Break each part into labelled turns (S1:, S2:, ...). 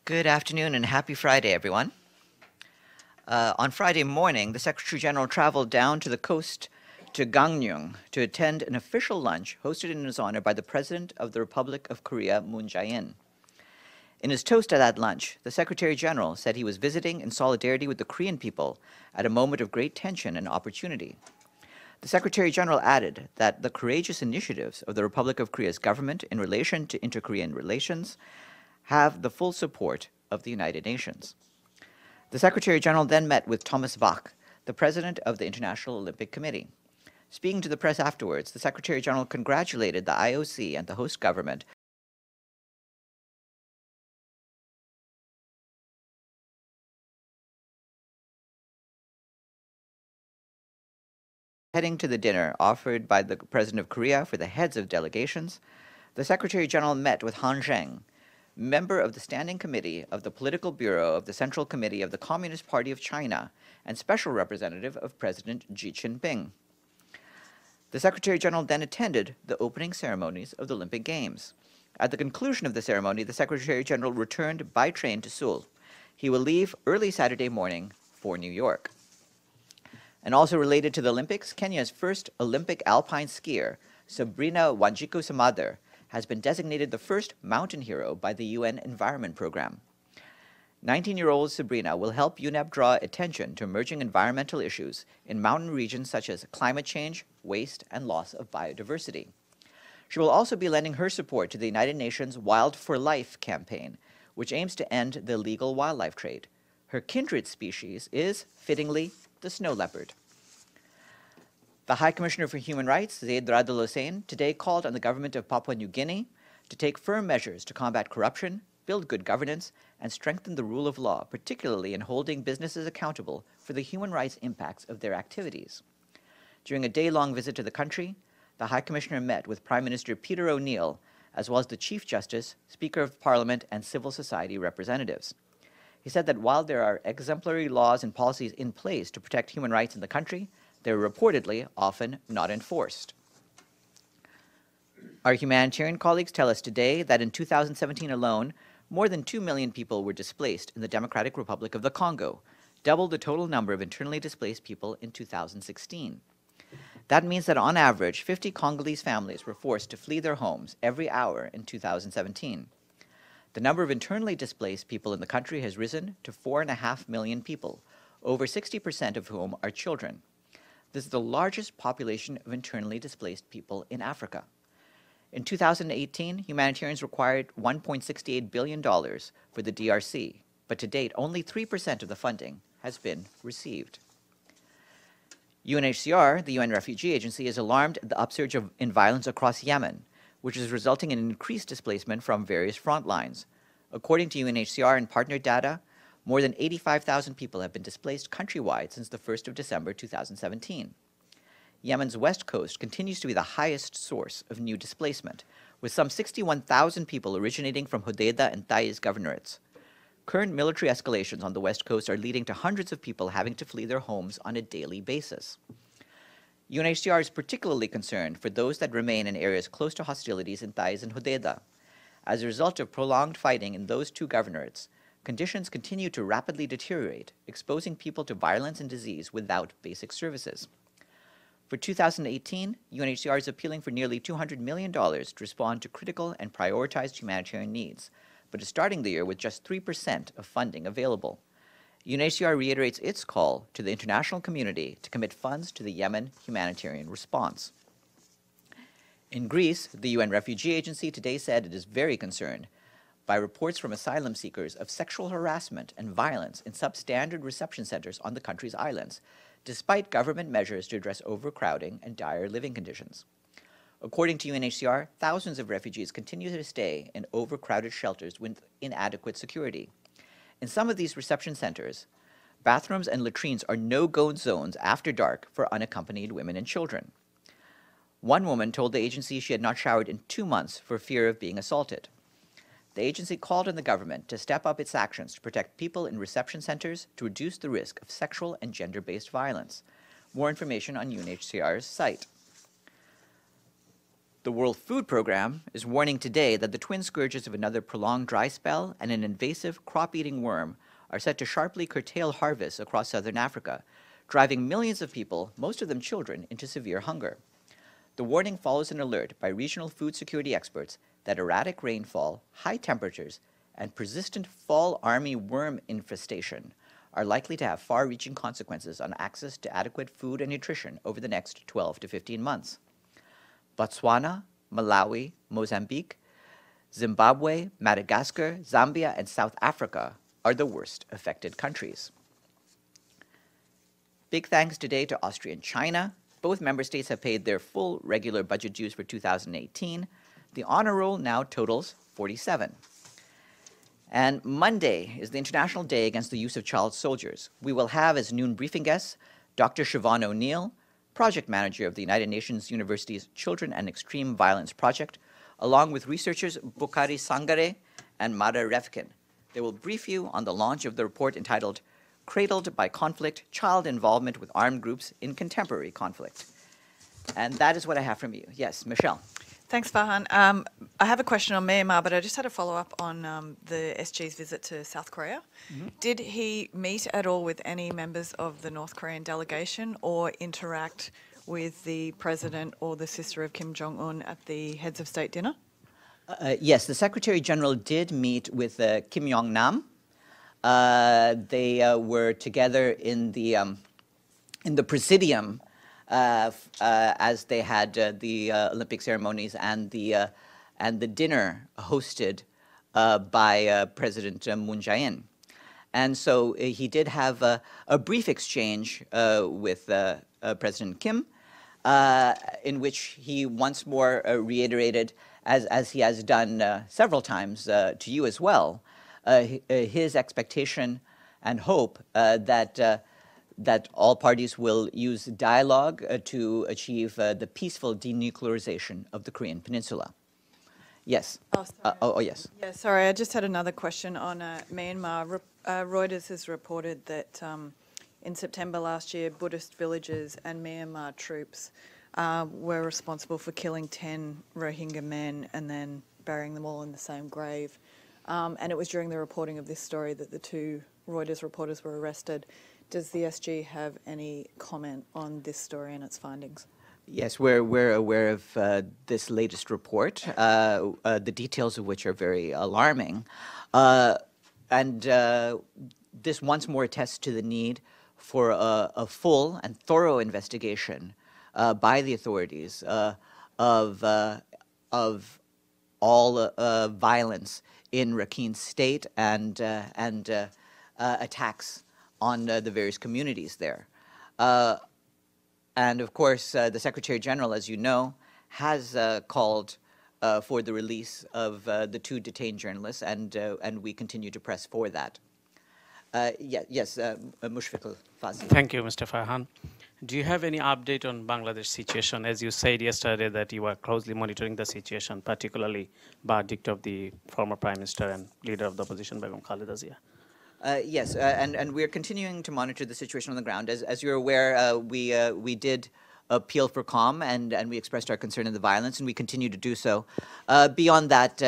S1: Good afternoon and happy Friday, everyone. On Friday morning, the Secretary General traveled down to the coast to Gangneung to attend an official lunch hosted in his honor by the President of the Republic of Korea, Moon Jae-in. In his toast at that lunch, the Secretary General said he was visiting in solidarity with the Korean people at a moment of great tension and opportunity. The Secretary General added that the courageous initiatives of the Republic of Korea's government in relation to inter-Korean relations have the full support of the United Nations. The Secretary General then met with Thomas Bach, the President of the International Olympic Committee. Speaking to the press afterwards, the Secretary General congratulated the IOC and the host government heading to the dinner offered by the President of Korea for the heads of delegations. The Secretary General met with Han Zheng, member of the Standing Committee of the Political Bureau of the Central Committee of the Communist Party of China and special representative of President Xi Jinping. The Secretary General then attended the opening ceremonies of the Olympic Games. At the conclusion of the ceremony, the Secretary General returned by train to Seoul. He will leave early Saturday morning for New York. And also related to the Olympics, Kenya's first Olympic alpine skier, Sabrina Wanjiku Samadher, has been designated the first mountain hero by the UN Environment Program. 19-year-old Sabrina will help UNEP draw attention to emerging environmental issues in mountain regions such as climate change, waste, and loss of biodiversity. She will also be lending her support to the United Nations Wild for Life campaign, which aims to end the illegal wildlife trade. Her kindred species is, fittingly, the snow leopard. The High Commissioner for Human Rights, Zeid Ra'ad Al Hussein, today called on the government of Papua New Guinea to take firm measures to combat corruption, build good governance, and strengthen the rule of law, particularly in holding businesses accountable for the human rights impacts of their activities. During a day-long visit to the country, the High Commissioner met with Prime Minister Peter O'Neill, as well as the Chief Justice, Speaker of Parliament, and civil society representatives. He said that while there are exemplary laws and policies in place to protect human rights in the country, they're reportedly often not enforced. Our humanitarian colleagues tell us today that in 2017 alone, more than 2 million people were displaced in the Democratic Republic of the Congo, double the total number of internally displaced people in 2016. That means that on average, 50 Congolese families were forced to flee their homes every hour in 2017. The number of internally displaced people in the country has risen to 4.5 million people, over 60% of whom are children. This is the largest population of internally displaced people in Africa. In 2018, humanitarians required $1.68 billion for the DRC, but to date, only 3% of the funding has been received. UNHCR, the UN Refugee Agency, is alarmed at the upsurge in violence across Yemen, which is resulting in increased displacement from various front lines. According to UNHCR and partner data, more than 85,000 people have been displaced countrywide since the 1st of December 2017. Yemen's west coast continues to be the highest source of new displacement, with some 61,000 people originating from Hodeidah and Taiz governorates. Current military escalations on the west coast are leading to hundreds of people having to flee their homes on a daily basis. UNHCR is particularly concerned for those that remain in areas close to hostilities in Taiz and Hodeidah. As a result of prolonged fighting in those two governorates, conditions continue to rapidly deteriorate, exposing people to violence and disease without basic services. For 2018, UNHCR is appealing for nearly $200 million to respond to critical and prioritized humanitarian needs, but is starting the year with just 3% of funding available. UNHCR reiterates its call to the international community to commit funds to the Yemen humanitarian response. In Greece, the UN Refugee Agency today said it is very concerned by reports from asylum seekers of sexual harassment and violence in substandard reception centers on the country's islands, despite government measures to address overcrowding and dire living conditions. According to UNHCR, thousands of refugees continue to stay in overcrowded shelters with inadequate security. In some of these reception centers, bathrooms and latrines are no-go zones after dark for unaccompanied women and children. One woman told the agency she had not showered in 2 months for fear of being assaulted. The agency called on the government to step up its actions to protect people in reception centers to reduce the risk of sexual and gender-based violence. More information on UNHCR's site. The World Food Programme is warning today that the twin scourges of another prolonged dry spell and an invasive crop-eating worm are set to sharply curtail harvests across southern Africa, driving millions of people, most of them children, into severe hunger. The warning follows an alert by regional food security experts that erratic rainfall, high temperatures, and persistent fall army worm infestation are likely to have far-reaching consequences on access to adequate food and nutrition over the next 12 to 15 months. Botswana, Malawi, Mozambique, Zimbabwe, Madagascar, Zambia, and South Africa are the worst affected countries. Big thanks today to Austria and China. Both member states have paid their full regular budget dues for 2018. The honor roll now totals 47. And Monday is the International Day Against the Use of Child Soldiers. We will have as noon briefing guests Dr. Siobhan O'Neill, Project Manager of the United Nations University's Children and Extreme Violence Project, along with researchers Bukari Sangare and Mara Refkin. They will brief you on the launch of the report entitled Cradled by Conflict, Child Involvement with Armed Groups in Contemporary Conflict. And that is what I have from you. Yes, Michelle.
S2: Thanks, Farhan. I have a question on Myanmar, but I just had a follow-up on the SG's visit to South Korea. Did he meet at all with any members of the North Korean delegation or interact with the president or the sister of Kim Jong-un at the Heads of State dinner?
S1: Yes, the Secretary General did meet with Kim Yong-nam. They were together in the Presidium as they had the Olympic ceremonies and the dinner hosted by President Moon Jae-in. And so he did have a brief exchange with President Kim, in which he once more reiterated, as he has done several times to you as well, his expectation and hope that all parties will use dialogue to achieve the peaceful denuclearization of the Korean Peninsula. Yes.
S2: Oh, sorry.
S1: Yes.
S2: Yeah, sorry, I just had another question on Myanmar. Reuters has reported that in September last year, Buddhist villagers and Myanmar troops were responsible for killing 10 Rohingya men and then burying them all in the same grave. And it was during the reporting of this story that the two Reuters reporters were arrested. Does the SG have any comment on this story and its findings?
S1: Yes, we're aware of this latest report, the details of which are very alarming. And this once more attests to the need for a full and thorough investigation by the authorities of all violence in Rakhine State and attacks on the various communities there. And of course, the Secretary General, as you know, has called for the release of the two detained journalists, and we continue to press for that. Yes, Mushfiq al-Fazi.
S3: Thank you, Mr. Farhan. Do you have any update on Bangladesh situation? As you said yesterday that you are closely monitoring the situation, particularly verdict of the former Prime Minister and leader of the opposition, Begum Khaleda Zia.
S1: Yes, and we're continuing to monitor the situation on the ground. As you're aware, we did appeal for calm, and we expressed our concern in the violence, and we continue to do so. Beyond that,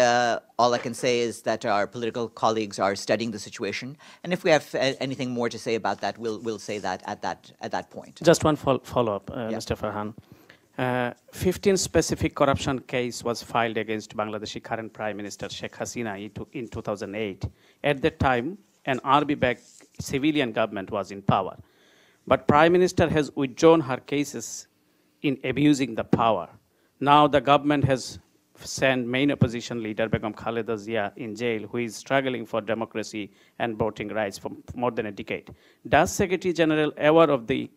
S1: all I can say is that our political colleagues are studying the situation, and if we have anything more to say about that, we'll say that at that point.
S3: Just one follow-up, Mr. Farhan. 15 specific corruption case was filed against Bangladeshi current Prime Minister Sheikh Hasina in 2008. At that time, an RB-backed civilian government was in power. But Prime Minister has withdrawn her cases in abusing the power. Now the government has sent main opposition leader Begum Khaleda Zia in jail, who is struggling for democracy and voting rights for more than a decade. Does Secretary General aware of the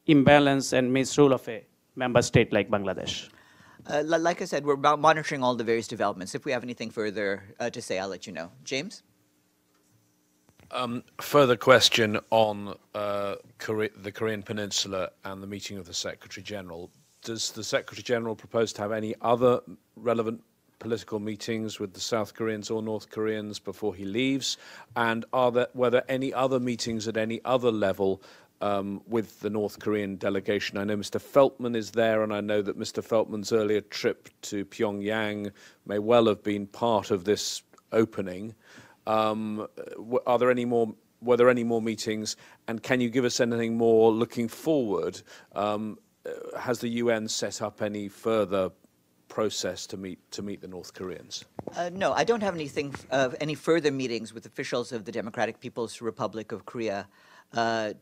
S3: imbalance and misrule of a member state like Bangladesh?
S1: Like I said, we're monitoring all the various developments. If we have anything further to say, I'll let you know. James?
S4: Further question on the Korean Peninsula and the meeting of the Secretary General. Does the Secretary General propose to have any other relevant political meetings with the South Koreans or North Koreans before he leaves? And were there any other meetings at any other level with the North Korean delegation. I know Mr. Feltman is there, and I know that Mr. Feltman's earlier trip to Pyongyang may well have been part of this opening. Are there any more? Were there any more meetings? And can you give us anything more looking forward? Has the UN set up any further process to meet the North Koreans?
S1: No, I don't have anything any further meetings with officials of the Democratic People's Republic of Korea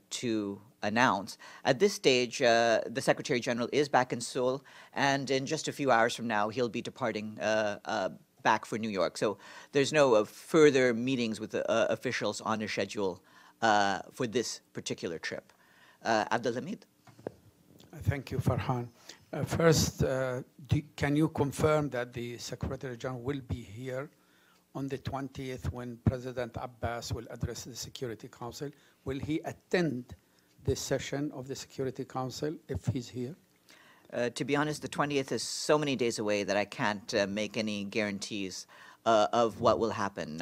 S1: to announce. At this stage, the Secretary General is back in Seoul, and in just a few hours from now, he'll be departing back for New York. So there's no further meetings with officials on a schedule for this particular trip. Abdelhamid?
S5: Thank you, Farhan. First, can you confirm that the Secretary General will be here on the 20th when President Abbas will address the Security Council? Will he attend this session of the Security Council if he's here?
S1: To be honest, the 20th is so many days away that I can't make any guarantees of what will happen.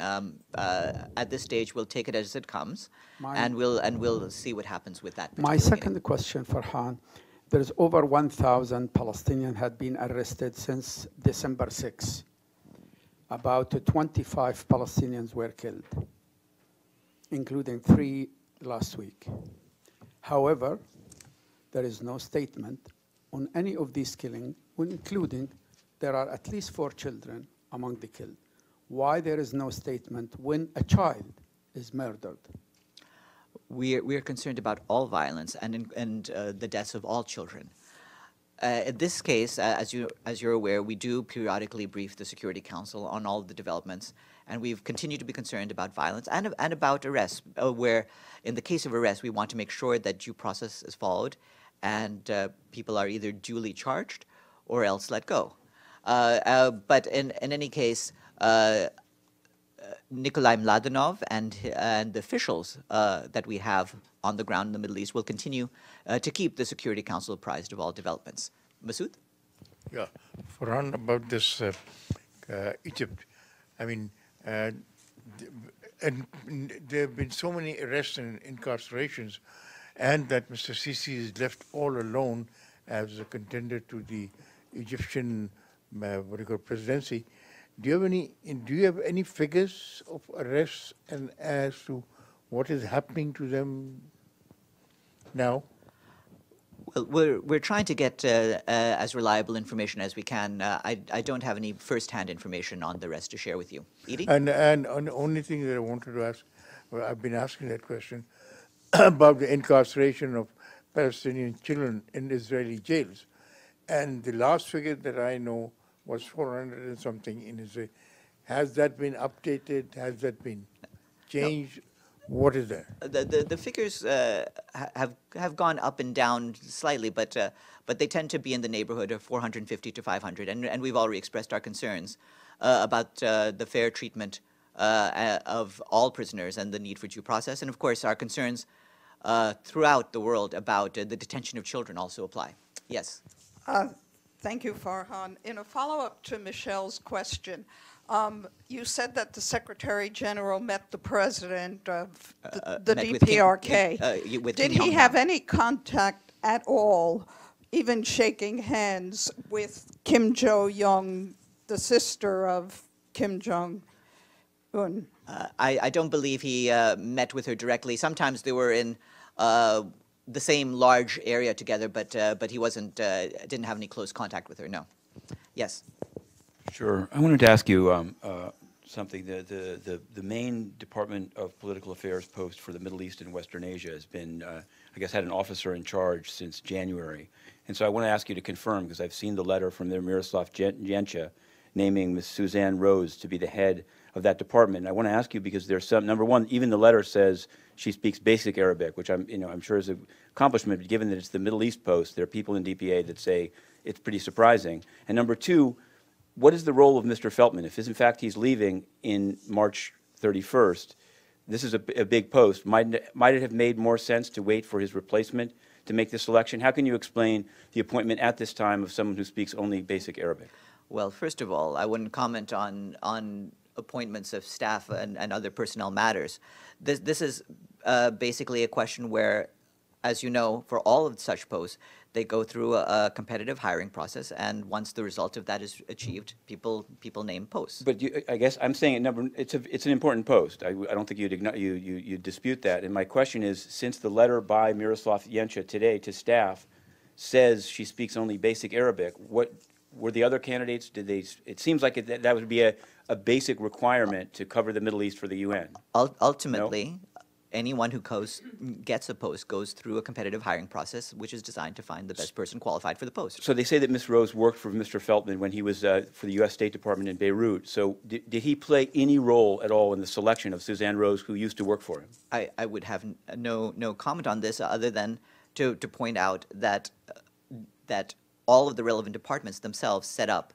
S1: At this stage, we'll take it as it comes, and we'll see what happens with that.
S5: My second question, Farhan, there's over 1,000 Palestinians had been arrested since December 6. About 25 Palestinians were killed, including 3 last week. However, there is no statement on any of these killings, including there are at least 4 children among the killed. Why there is no statement when a child is murdered?
S1: We are concerned about all violence and the deaths of all children. In this case, as you're aware, we do periodically brief the Security Council on all of the developments, and we've continued to be concerned about violence and about arrests, where in the case of arrest, we want to make sure that due process is followed and people are either duly charged or else let go. But in any case, Nikolai Mladenov and the officials that we have on the ground in the Middle East will continue to keep the Security Council apprised of all developments. Masood?
S6: Yeah, Farhan, about this Egypt, I mean, and there have been so many arrests and incarcerations, and that Mr. Sisi is left all alone as a contender to the Egyptian presidency. Do you have any figures of arrests and as to what is happening to them now?
S1: Well, we're trying to get as reliable information as we can. I don't have any first-hand information on the rest to share with you. Edie?
S6: And the only thing that I wanted to ask, well, I've been asking that question about the incarceration of Palestinian children in Israeli jails. And the last figure that I know was 400 and something in Israel. Has that been updated? Has that been changed? No. What is that?
S1: The figures have gone up and down slightly, but they tend to be in the neighborhood of 450 to 500, and we've already expressed our concerns about the fair treatment of all prisoners and the need for due process, and of course our concerns throughout the world about the detention of children also apply. Yes.
S7: Thank you, Farhan. In a follow-up to Michelle's question, you said that the Secretary General met the president of the DPRK. Did he have any contact at all, even shaking hands with Kim Jo-young, the sister of Kim Jong-un?
S1: I don't believe he met with her directly. Sometimes they were in the same large area together, but he didn't have any close contact with her, no. Yes.
S8: Sure. I wanted to ask you something. The main Department of Political Affairs post for the Middle East and Western Asia has been, I guess, had an officer in charge since January. And so I want to ask you to confirm, because I've seen the letter from the Miroslav Jencha naming Ms. Suzanne Rose to be the head of that department. And I want to ask you because there's some, number one, even the letter says she speaks basic Arabic, which I'm sure is an accomplishment, but given that it's the Middle East post, there are people in DPA that say it's pretty surprising. And number two, what is the role of Mr. Feltman? If in fact he's leaving in March 31st, this is a big post. Might it have made more sense to wait for his replacement to make this selection? How can you explain the appointment at this time of someone who speaks only basic Arabic?
S1: Well, first of all, I wouldn't comment on appointments of staff and other personnel matters. This is basically a question where as you know, for all of such posts, they go through a competitive hiring process, and once the result of that is achieved, people name posts.
S8: But I guess I'm saying it's an important post. I don't think you dispute that. And my question is, since the letter by Miroslav Yencha today to staff says she speaks only basic Arabic, what were the other candidates? Did they? It seems like that would be a basic requirement to cover the Middle East for the UN.
S1: Ultimately.
S8: No?
S1: Anyone who gets a post goes through a competitive hiring process, which is designed to find the best person qualified for the post.
S8: So they say that Ms. Rose worked for Mr. Feltman when he was for the U.S. State Department in Beirut. So did he play any role at all in the selection of Suzanne Rose, who used to work for him?
S1: I would have no comment on this other than to point out that all of the relevant departments themselves set up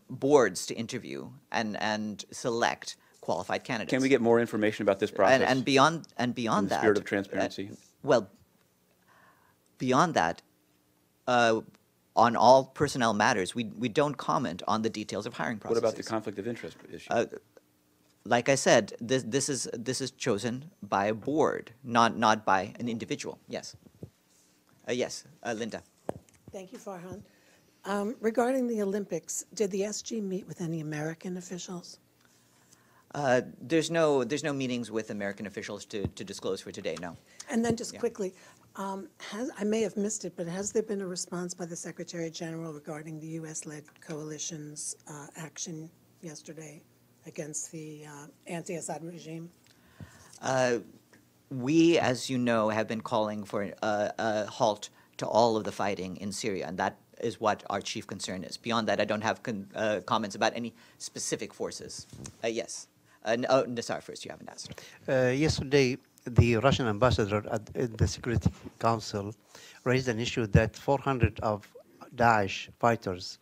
S1: boards to interview and select qualified candidates.
S8: Can we get more information about this process?
S1: And beyond
S8: in the
S1: that,
S8: spirit of transparency.
S1: Well, beyond that, on all personnel matters, we don't comment on the details of hiring processes.
S8: What about the conflict of interest issue?
S1: Like I said, this is chosen by a board, not by an individual. Yes. Yes, Linda.
S9: Thank you, Farhan. Regarding the Olympics, did the SG meet with any American officials?
S1: There's no meetings with American officials to disclose for today, no.
S9: And then just quickly, I may have missed it, but has there been a response by the Secretary General regarding the U.S.-led coalition's action yesterday against the anti-Assad regime?
S1: We, as you know, have been calling for a halt to all of the fighting in Syria, and that is what our chief concern is. Beyond that, I don't have comments about any specific forces. Yes. Nassar, first, you haven't asked.
S10: Yesterday, the Russian ambassador at the Security Council raised an issue that 400 of Daesh fighters,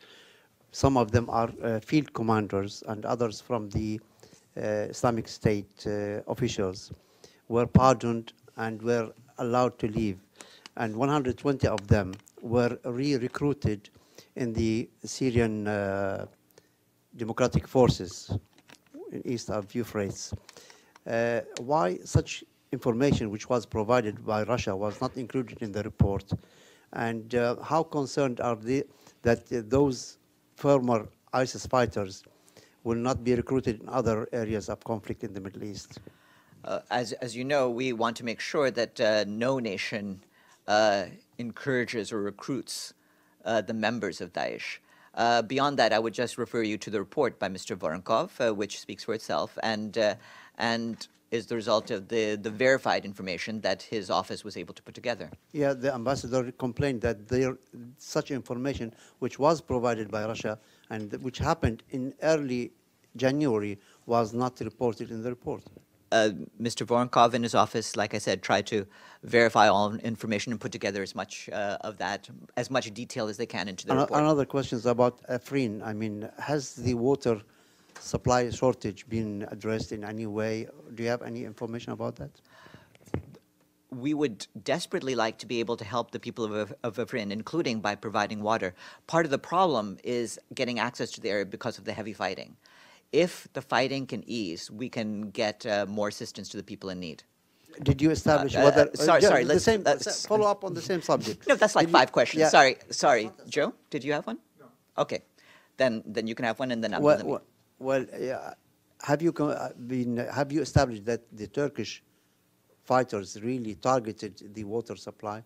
S10: some of them are field commanders and others from the Islamic State officials, were pardoned and were allowed to leave. And 120 of them were re-recruited in the Syrian democratic forces east of Euphrates. Why such information, which was provided by Russia, was not included in the report? And how concerned are they that those former ISIS fighters will not be recruited in other areas of conflict in the Middle East?
S1: As you know, we want to make sure that no nation encourages or recruits the members of Daesh. Beyond that, I would just refer you to the report by Mr. Voronkov, which speaks for itself and is the result of the verified information that his office was able to put together.
S10: Yeah, the ambassador complained that such information, which was provided by Russia and which happened in early January, was not reported in the report.
S1: Mr. Voronkov in his office, like I said, tried to verify all information and put together as much of that, as much detail as they can into the report.
S10: Another question is about Afrin. I mean, has the water supply shortage been addressed in any way? Do you have any information about that?
S1: We would desperately like to be able to help the people of Afrin, including by providing water. Part of the problem is getting access to the area because of the heavy fighting. If the fighting can ease, we can get more assistance to the people in need.
S10: Did you establish whether...
S1: sorry,
S10: let's follow up on the same subject.
S1: No, that's like five questions. Yeah. Sorry. Joe, did you have one? No. Okay. Then you can have one, and then I'll
S10: have you established that the Turkish fighters really targeted the water supply,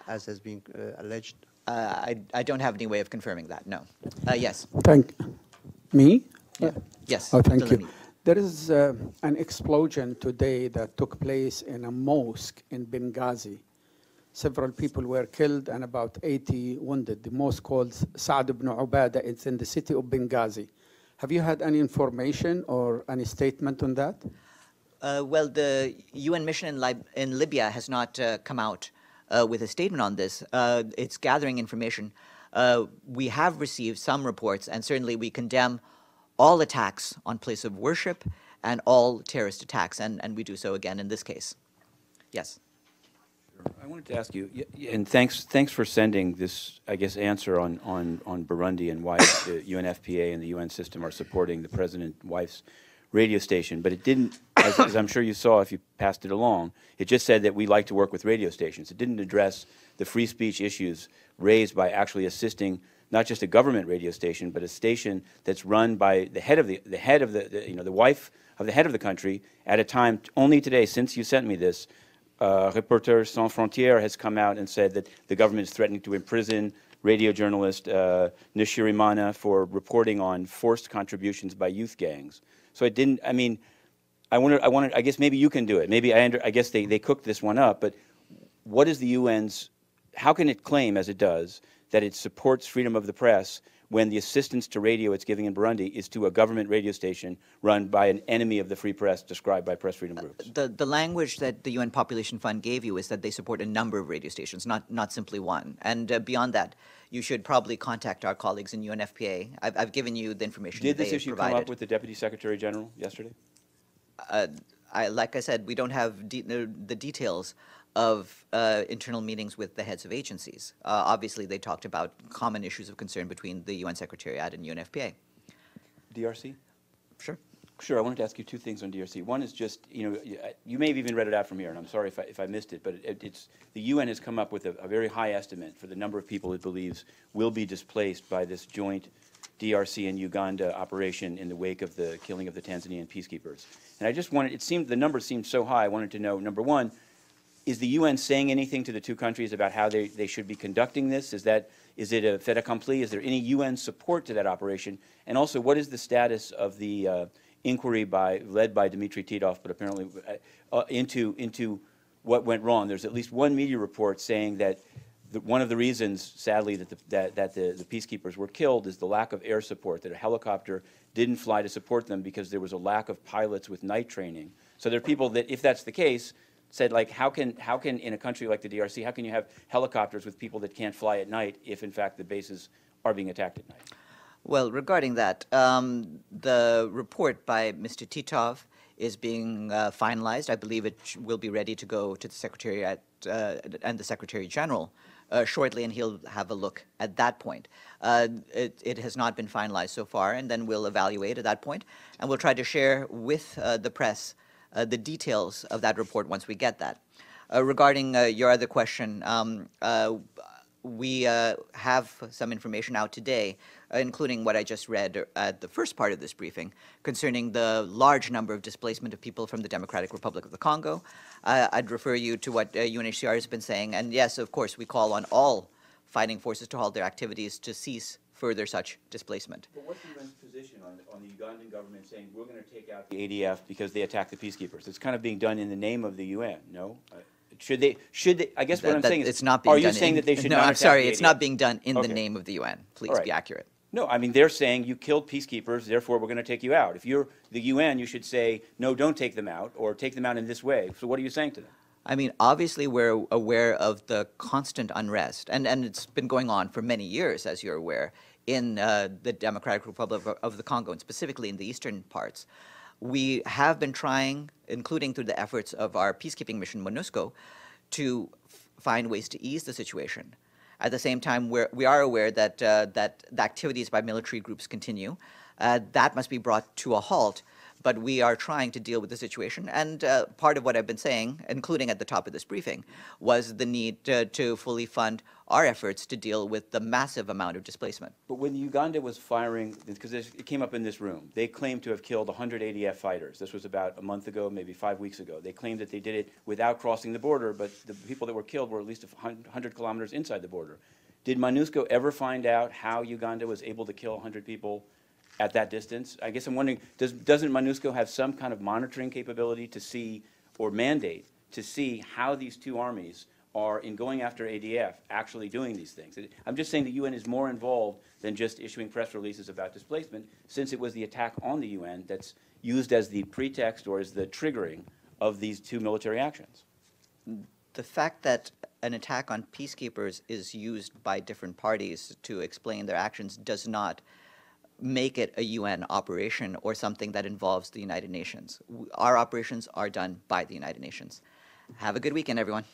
S10: as has been alleged?
S1: I don't have any way of confirming that, no. Yes.
S5: Me?
S1: Yeah. Yes.
S5: Oh, thank you. There is an explosion today that took place in a mosque in Benghazi. Several people were killed and about 80 wounded. The mosque called Sa'd ibn Ubadah, it's in the city of Benghazi. Have you had any information or any statement on that?
S1: Well, the UN mission in Libya has not come out with a statement on this. It's gathering information. We have received some reports, and certainly we condemn all attacks on place of worship and all terrorist attacks, and we do so again in this case. Yes.
S8: I wanted to ask you, and thanks for sending this, I guess, answer on Burundi and why the UNFPA and the UN system are supporting the president's wife's radio station, but it didn't as I'm sure you saw if you passed it along, it just said that we like to work with radio stations. It didn't address the free speech issues raised by actually assisting not just a government radio station, but a station that's run by the head of the wife of the head of the country at a time only today, since you sent me this, Reporters Sans Frontières has come out and said that the government is threatening to imprison radio journalist Nishirimana for reporting on forced contributions by youth gangs. So it didn't, I mean, I guess maybe you can do it. Maybe, I guess they cooked this one up, but what is the UN's, how can it claim, as it does, that it supports freedom of the press when the assistance to radio it's giving in Burundi is to a government radio station run by an enemy of the free press described by press freedom groups?
S1: The language that the UN Population Fund gave you is that they support a number of radio stations, not simply one. And beyond that, you should probably contact our colleagues in UNFPA. I've given you the information that they
S8: Did this issue come up with the Deputy Secretary General yesterday?
S1: Like I said, we don't have the details of internal meetings with the heads of agencies. Obviously, they talked about common issues of concern between the UN Secretariat and UNFPA.
S8: DRC?
S1: Sure.
S8: Sure, I wanted to ask you two things on DRC. One is just, you may have even read it out from here, and I'm sorry if I missed it, but it's the UN has come up with a very high estimate for the number of people it believes will be displaced by this joint DRC and Uganda operation in the wake of the killing of the Tanzanian peacekeepers. And I just wanted, the number seemed so high, I wanted to know, number one, is the UN saying anything to the two countries about how they should be conducting this? Is it a fait accompli? Is there any UN support to that operation? And also, what is the status of the inquiry led by Dmitry Titov, but apparently into what went wrong? There's at least one media report saying that one of the reasons, sadly, that the peacekeepers were killed is the lack of air support, that a helicopter didn't fly to support them because there was a lack of pilots with night training. So there are people that, if that's the case, said, like, how can in a country like the DRC, how can you have helicopters with people that can't fly at night if, in fact, the bases are being attacked at night?
S1: Well, regarding that, the report by Mr. Titov is being finalized. I believe it will be ready to go to the Secretariat and the Secretary General shortly, and he'll have a look at that point. It has not been finalized so far, and then we'll evaluate at that point, and we'll try to share with the press the details of that report once we get that. Regarding your other question, we have some information out today, including what I just read at the first part of this briefing, concerning the large number of displacement of people from the Democratic Republic of the Congo. I'd refer you to what UNHCR has been saying, and yes, of course, we call on all fighting forces to halt their activities to cease further such displacement.
S8: But what's the UN's position on the Ugandan government saying we're going to take out the ADF because they attack the peacekeepers? It's kind of being done in the name of the UN, no? Should they, I guess what I'm saying is,
S1: it's not being
S8: are you
S1: done
S8: saying that they should not
S1: No, I'm
S8: attack
S1: sorry,
S8: the
S1: it's
S8: ADF?
S1: not being done in the
S8: Okay.
S1: name of the UN. Please
S8: All right.
S1: be accurate.
S8: No, I mean, they're saying you killed peacekeepers, therefore we're going to take you out. If you're the UN, you should say, no, don't take them out, or take them out in this way. So what are you saying to them?
S1: I mean, obviously, we're aware of the constant unrest, and it's been going on for many years, as you're aware, in the Democratic Republic of the Congo, and specifically in the eastern parts. We have been trying, including through the efforts of our peacekeeping mission, MONUSCO, to find ways to ease the situation. At the same time, we are aware that that the activities by military groups continue. That must be brought to a halt, but we are trying to deal with the situation. And part of what I've been saying, including at the top of this briefing, was the need to fully fund our efforts to deal with the massive amount of displacement.
S8: But when Uganda was firing, because it came up in this room, they claimed to have killed 100 ADF fighters. This was about a month ago, maybe 5 weeks ago. They claimed that they did it without crossing the border, but the people that were killed were at least 100 kilometers inside the border. Did MONUSCO ever find out how Uganda was able to kill 100 people at that distance? I guess I'm wondering, doesn't MONUSCO have some kind of monitoring capability to see, or mandate, to see how these two armies are, in going after ADF, actually doing these things? I'm just saying the UN is more involved than just issuing press releases about displacement, since it was the attack on the UN that's used as the pretext or as the triggering of these two military actions.
S1: The fact that an attack on peacekeepers is used by different parties to explain their actions does not make it a UN operation or something that involves the United Nations. Our operations are done by the United Nations. Have a good weekend, everyone.